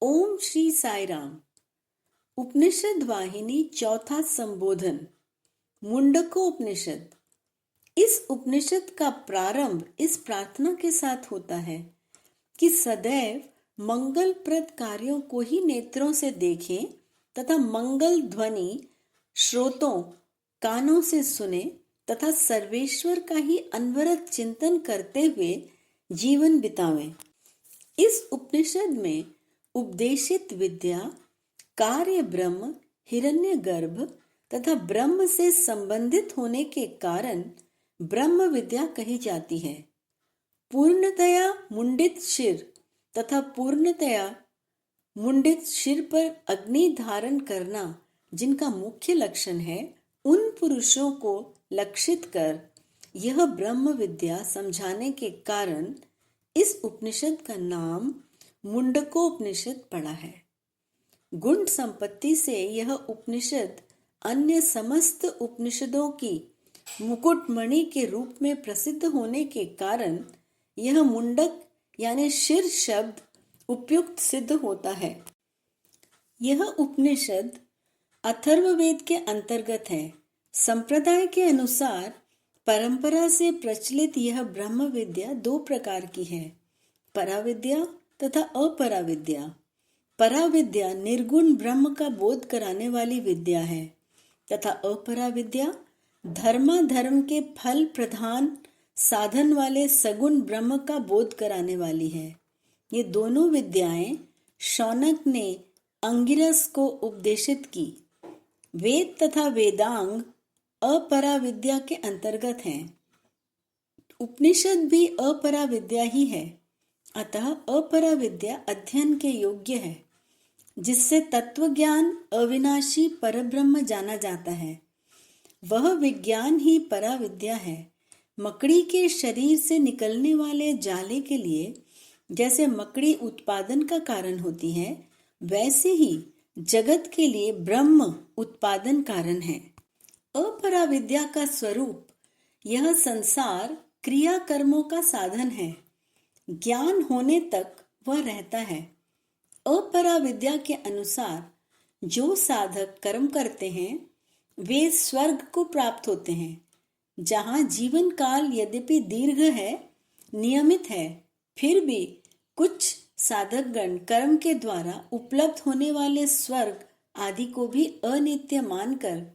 ओम श्री साई राम। उपनिषद वाहिनी चौथा संबोधन मुंडको उपनिषद। इस उपनिषद का प्रारंभ इस प्रार्थना के साथ होता है कि सदैव मंगलप्रद कार्यों को ही नेत्रों से देखें तथा मंगल ध्वनि श्रोतों कानों से सुने तथा सर्वेश्वर का ही अनवरत चिंतन करते हुए जीवन बितावें। इस उपनिषद में उपदेशित विद्या कार्य ब्रह्म, हिरण्यगर्भ तथा ब्रह्म से संबंधित होने के कारण ब्रह्म विद्या कही जाती है। पूर्णतया मुंडित शिर तथा पूर्णतया मुंडित शिर पर अग्नि धारण करना जिनका मुख्य लक्षण है, उन पुरुषों को लक्षित कर यह ब्रह्म विद्या समझाने के कारण इस उपनिषद का नाम मुंडकोपनिषद पड़ा है। गुण संपत्ति से यह उपनिषद अन्य समस्त उपनिषदों की मुकुटमणि के रूप में प्रसिद्ध होने के कारण यह मुंडक यानी शिर शब्द उपयुक्त सिद्ध होता है। यह उपनिषद अथर्ववेद के अंतर्गत है। संप्रदाय के अनुसार परंपरा से प्रचलित यह ब्रह्म विद्या दो प्रकार की है, पराविद्या तथा अपराविद्या। पराविद्या निर्गुण ब्रह्म का बोध कराने वाली विद्या है तथा अपराविद्या धर्माधर्म के फल प्रधान साधन वाले सगुण ब्रह्म का बोध कराने वाली है। ये दोनों विद्याएं शौनक ने अंगिरस को उपदेशित की। वेद तथा वेदांग अपराविद्या के अंतर्गत हैं। उपनिषद भी अपराविद्या ही है, अतः अपराविद्या अध्ययन के योग्य है, जिससे तत्वज्ञान अविनाशी परब्रह्म जाना जाता है। वह विज्ञान ही पराविद्या है। मकड़ी के शरीर से निकलने वाले जाले के लिए जैसे मकड़ी उत्पादन का कारण होती है, वैसे ही जगत के लिए ब्रह्म उत्पादन कारण है। अपराविद्या का स्वरूप यह संसार क्रिया कर्मों का साधन है। ज्ञान होने तक वह रहता है। अपराविद्या के अनुसार जो साधक कर्म करते हैं वे स्वर्ग को प्राप्त होते हैं, जहाँ जीवन काल यद्यपि दीर्घ है, नियमित है, फिर भी कुछ साधकगण कर्म के द्वारा उपलब्ध होने वाले स्वर्ग आदि को भी अनित्य मानकर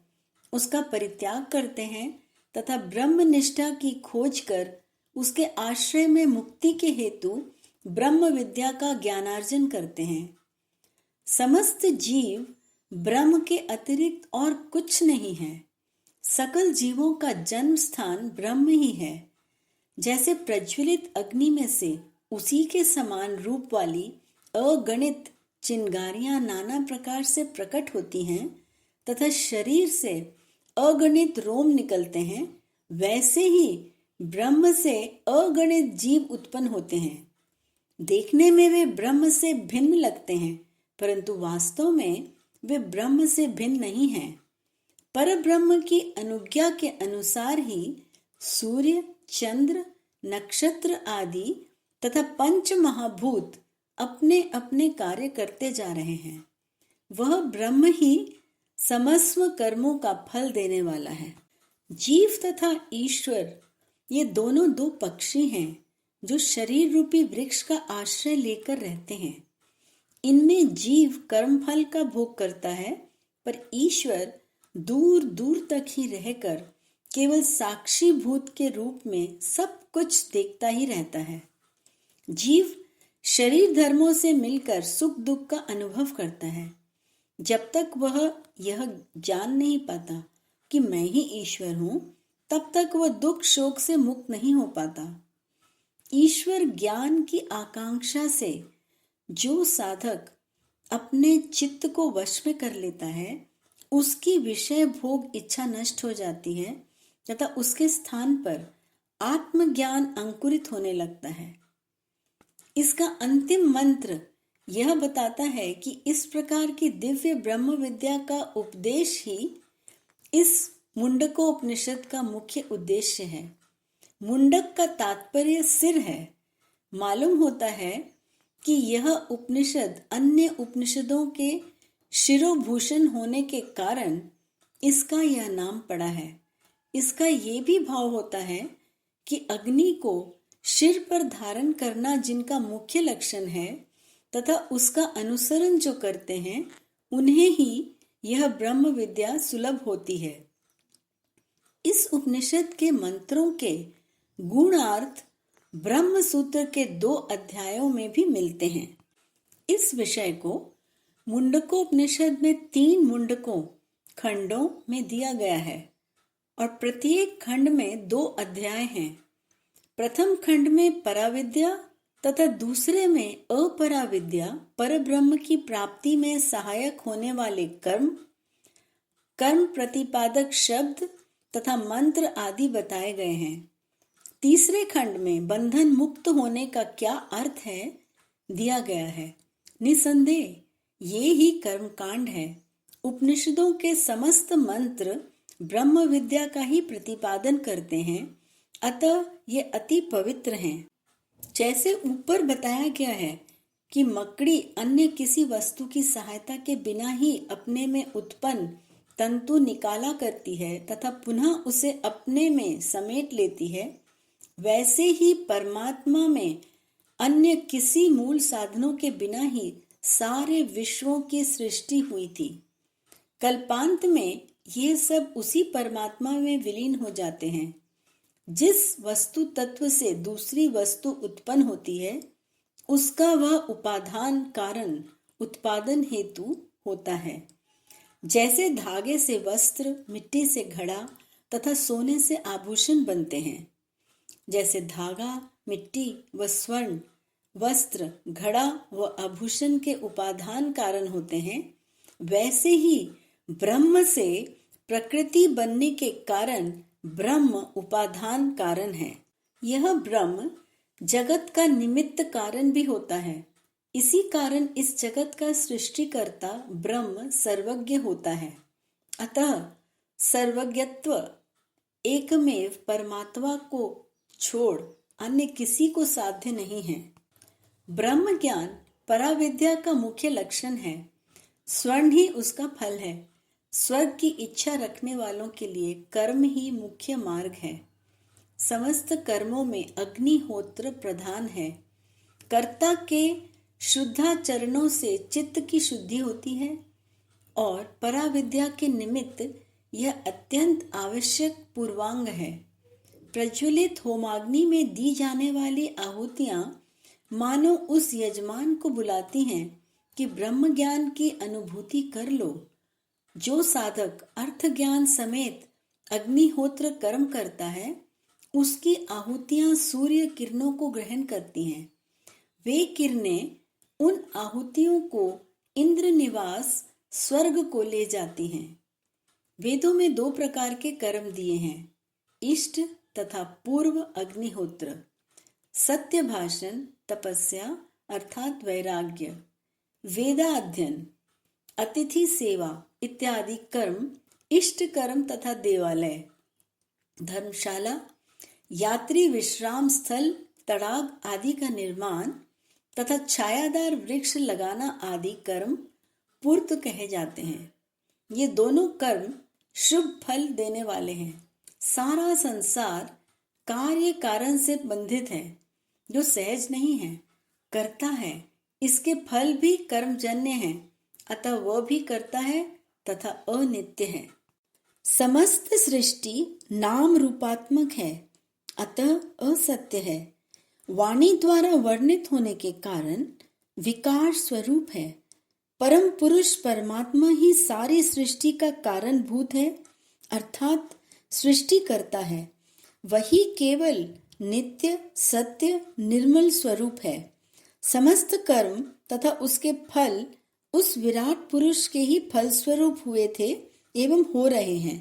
उसका परित्याग करते हैं तथा ब्रह्मनिष्ठा की खोज कर उसके आश्रय में मुक्ति के हेतु ब्रह्म विद्या का ज्ञानार्जन करते हैं। समस्त जीव ब्रह्म के अतिरिक्त और कुछ नहीं है। सकल जीवों का जन्म स्थान ब्रह्म ही है। जैसे प्रज्वलित अग्नि में से उसी के समान रूप वाली अगणित चिंगारियां नाना प्रकार से प्रकट होती हैं तथा शरीर से अगणित रोम निकलते हैं, वैसे ही ब्रह्म से अगणित जीव उत्पन्न होते हैं। देखने में वे ब्रह्म से भिन्न लगते हैं, परंतु वास्तव में वे ब्रह्म से भिन्न नहीं हैं। परब्रह्म की अनुज्ञा के अनुसार ही सूर्य, चंद्र, नक्षत्र आदि तथा पंच महाभूत अपने अपने कार्य करते जा रहे हैं। वह ब्रह्म ही समस्व कर्मों का फल देने वाला है। जीव तथा ईश्वर ये दोनों दो पक्षी हैं जो शरीर रूपी वृक्ष का आश्रय लेकर रहते हैं। इनमें जीव कर्मफल का भोग करता है, पर ईश्वर दूर दूर तक ही रहकर केवल साक्षी भूत के रूप में सब कुछ देखता ही रहता है। जीव शरीर धर्मों से मिलकर सुख दुख का अनुभव करता है। जब तक वह यह जान नहीं पाता कि मैं ही ईश्वर हूं, तब तक वह दुख शोक से मुक्त नहीं हो पाता। ईश्वर ज्ञान की आकांक्षा से जो साधक अपने चित्त को वश में कर लेता है, उसकी विषय भोग इच्छा नष्ट हो जाती है तथा उसके स्थान पर आत्मज्ञान अंकुरित होने लगता है। इसका अंतिम मंत्र यह बताता है कि इस प्रकार की दिव्य ब्रह्म विद्या का उपदेश ही इस मुंडकोपनिषद का मुख्य उद्देश्य है। मुंडक का तात्पर्य सिर है। मालूम होता है कि यह उपनिषद अन्य उपनिषदों के शिरोभूषण होने के कारण इसका यह नाम पड़ा है। इसका ये भी भाव होता है कि अग्नि को सिर पर धारण करना जिनका मुख्य लक्षण है तथा उसका अनुसरण जो करते हैं उन्हें ही यह ब्रह्म विद्या सुलभ होती है। इस उपनिषद के मंत्रों के गुणार्थ ब्रह्म सूत्र के 2 अध्यायों में भी मिलते हैं। इस विषय को मुंडकोपनिषद में 3 मुंडकों खंडों में दिया गया है और प्रत्येक खंड में 2 अध्याय हैं। प्रथम खंड में पराविद्या तथा दूसरे में अपराविद्या परब्रह्म की प्राप्ति में सहायक होने वाले कर्म, कर्म प्रतिपादक शब्द तथा मंत्र आदि बताए गए हैं। तीसरे खंड में बंधन मुक्त होने का क्या अर्थ है दिया गया है। निसंदेह ये ही कर्मकांड है। उपनिषदों के समस्त मंत्र ब्रह्म विद्या का ही प्रतिपादन करते हैं, अतः ये अति पवित्र हैं। जैसे ऊपर बताया गया है कि मकड़ी अन्य किसी वस्तु की सहायता के बिना ही अपने में उत्पन्न तंतु निकाला करती है तथा पुनः उसे अपने में समेट लेती है, वैसे ही परमात्मा में अन्य किसी मूल साधनों के बिना ही सारे विश्वों की सृष्टि हुई थी। कल्पांत में ये सब उसी परमात्मा में विलीन हो जाते हैं। जिस वस्तु तत्व से दूसरी वस्तु उत्पन्न होती है उसका वह उपादान कारण उत्पादन हेतु होता है। जैसे धागे से वस्त्र, मिट्टी से घड़ा तथा सोने से आभूषण बनते हैं, जैसे धागा, मिट्टी व स्वर्ण, वस्त्र, घड़ा व आभूषण के उपादान कारण होते हैं, वैसे ही ब्रह्म से प्रकृति बनने के कारण ब्रह्म उपादान कारण है। यह ब्रह्म जगत का निमित्त कारण भी होता है। इसी कारण इस जगत का सृष्टिकर्ता ब्रह्म सर्वज्ञ होता है। अतः सर्वज्ञत्व एकमेव परमात्मा को छोड़ अन्य किसी को साध्य नहीं है। ब्रह्म ज्ञान पराविद्या का मुख्य लक्षण है। स्वर्ण ही उसका फल है। स्वर्ग की इच्छा रखने वालों के लिए कर्म ही मुख्य मार्ग है। समस्त कर्मों में अग्निहोत्र प्रधान है। कर्ता के शुद्धाचरणों से चित्त की शुद्धि होती है और पराविद्या के निमित्त यह अत्यंत आवश्यक पूर्वांग है। प्रज्वलित होमाग्नि में दी जाने वाली आहुतियां मानो उस यजमान को बुलाती हैं कि ब्रह्म ज्ञान की अनुभूति कर लो। जो साधक अर्थ ज्ञान समेत अग्निहोत्र कर्म करता है उसकी आहुतियां सूर्य किरणों को ग्रहण करती हैं। वे किरणें उन आहुतियों को इंद्र निवास स्वर्ग को ले जाती हैं। वेदों में 2 प्रकार के कर्म दिए हैं, इष्ट तथा पूर्व अग्निहोत्र। सत्य भाषण, तपस्या अर्थात वैराग्य, वेदाध्ययन, अतिथि सेवा इत्यादि कर्म इष्ट कर्म तथा देवालय, धर्मशाला, यात्री विश्राम स्थल, तड़ाग आदि का निर्माण तथा छायादार वृक्ष लगाना आदि कर्म पूर्त कहे जाते हैं। ये दोनों कर्म शुभ फल देने वाले हैं। सारा संसार कार्य कारण से बंधित है, जो सहज नहीं है, करता है। इसके फल भी कर्मजन्य हैं, अतः वह भी करता है तथा अनित्य है। समस्त सृष्टि नाम रूपात्मक है, अतः असत्य है। वाणी द्वारा वर्णित होने के कारण विकार स्वरूप है। परम पुरुष परमात्मा ही सारी सृष्टि का कारण भूत है, अर्थात सृष्टि करता है। वही केवल नित्य, सत्य, निर्मल स्वरूप है। समस्त कर्म तथा उसके फल उस विराट पुरुष के ही फल स्वरूप हुए थे एवं हो रहे हैं।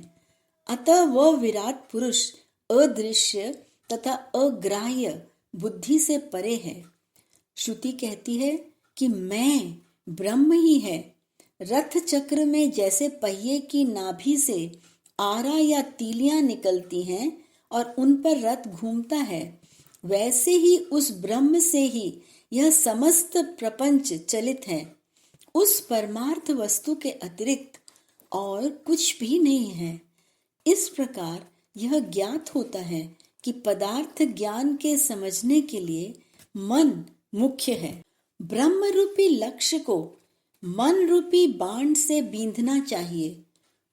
अतः वह विराट पुरुष अदृश्य तथा अग्राह्य बुद्धि से परे है। श्रुति कहती है कि मैं ब्रह्म ही है। रथ चक्र में जैसे पहिए की नाभि से आरा या तीलियां निकलती हैं और उन पर रथ घूमता है, वैसे ही उस ब्रह्म से ही यह समस्त प्रपंच चलित है, उस परमार्थ वस्तु के अतिरिक्त और कुछ भी नहीं है। इस प्रकार यह ज्ञात होता है कि पदार्थ ज्ञान के समझने के लिए मन मुख्य है। ब्रह्म रूपी लक्ष्य को मन रूपी बाण से बींधना चाहिए।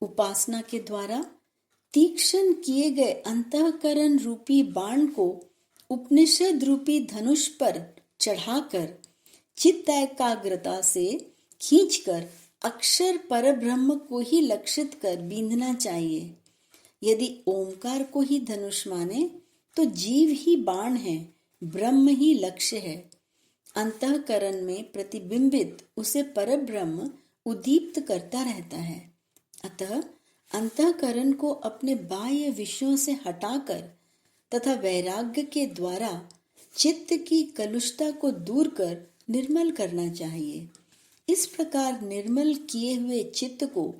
उपासना के द्वारा तीक्ष्ण किए गए अंतःकरण रूपी बाण को उपनिषद रूपी धनुष पर चढ़ाकर चित्त एकाग्रता से खींचकर अक्षर परब्रह्म को ही लक्षित कर बींधना चाहिए। यदि ओमकार को ही धनुष माने तो जीव ही बाण है, ब्रह्म ही लक्ष्य है। अंतःकरण में प्रतिबिंबित उसे परब्रह्म उद्दीप्त करता रहता है। अतः अंतःकरण को अपने बाह्य विषयों से हटाकर तथा वैराग्य के द्वारा चित्त की कलुषता को दूर कर निर्मल करना चाहिए। इस प्रकार निर्मल किए हुए चित्त को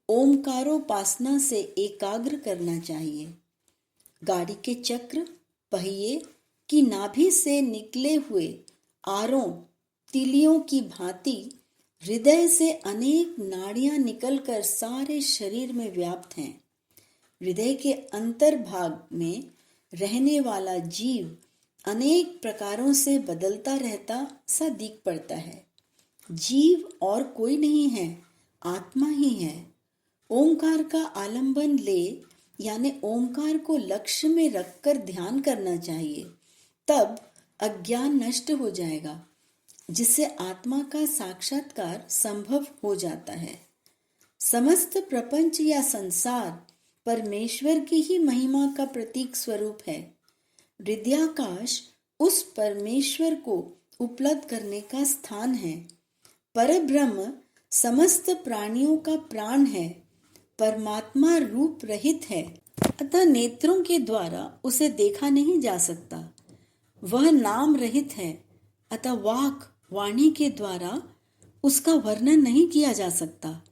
ओमकारोपासना से एकाग्र करना चाहिए। गाड़ी के चक्र पहिए की नाभि से निकले हुए आरों तीलियों की भांति हृदय से अनेक नाड़ियां निकलकर सारे शरीर में व्याप्त हैं। हृदय के अंतर्भाग में रहने वाला जीव अनेक प्रकारों से बदलता रहता सा दिख पड़ता है। जीव और कोई नहीं है, आत्मा ही है। ओंकार का आलंबन ले यानी ओंकार को लक्ष्य में रखकर ध्यान करना चाहिए, तब अज्ञान नष्ट हो जाएगा, जिससे आत्मा का साक्षात्कार संभव हो जाता है। समस्त प्रपंच या संसार परमेश्वर की ही महिमा का प्रतीक स्वरूप है। हृदयाकाश उस परमेश्वर को उपलब्ध करने का स्थान है। परब्रह्म समस्त प्राणियों का प्राण है, परमात्मा रूप रहित है, अतः नेत्रों के द्वारा उसे देखा नहीं जा सकता। वह नाम रहित है, अतः वाक वाणी के द्वारा उसका वर्णन नहीं किया जा सकता।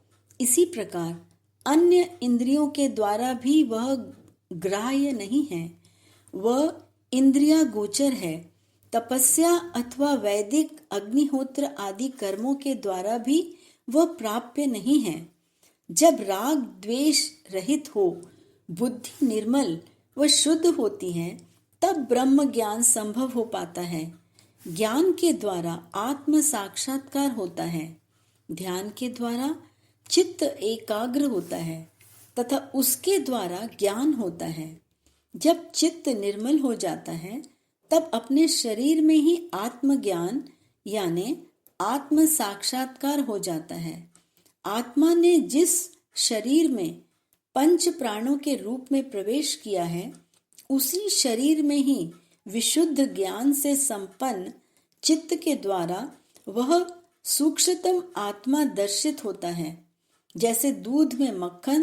इसी प्रकार अन्य इंद्रियों के द्वारा भी वह ग्राह्य नहीं है, वह इंद्रिया गोचर है। तपस्या अथवा वैदिक अग्निहोत्र आदि कर्मों के द्वारा भी वह प्राप्य नहीं है। जब राग द्वेष रहित हो, बुद्धि निर्मल व शुद्ध होती है, तब ब्रह्म ज्ञान संभव हो पाता है। ज्ञान के द्वारा आत्म साक्षात्कार होता है। ध्यान के द्वारा चित्त एकाग्र होता है तथा उसके द्वारा ज्ञान होता है। जब चित्त निर्मल हो जाता है, तब अपने शरीर में ही आत्मज्ञान यानी आत्म साक्षात्कार हो जाता है। आत्मा ने जिस शरीर में पंच प्राणों के रूप में प्रवेश किया है, उसी शरीर में ही विशुद्ध ज्ञान से संपन्न चित्त के द्वारा वह सूक्ष्मतम आत्मा दर्शित होता है। जैसे दूध में मक्खन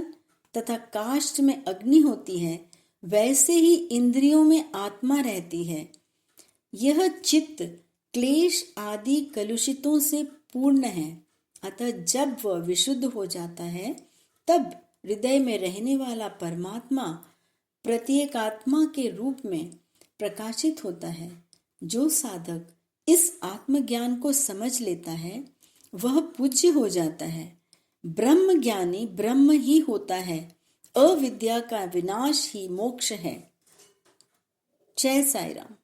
तथा काष्ठ में अग्नि होती है, वैसे ही इंद्रियों में आत्मा रहती है। यह चित्त क्लेश आदि कलुषितों से पूर्ण है। अतः जब वह विशुद्ध हो जाता है, तब हृदय में रहने वाला परमात्मा प्रत्येकात्मा के रूप में प्रकाशित होता है। जो साधक इस आत्मज्ञान को समझ लेता है, वह पूज्य हो जाता है। ब्रह्म ज्ञानी ब्रह्म ही होता है। अविद्या का विनाश ही मोक्ष है। जय साईं राम।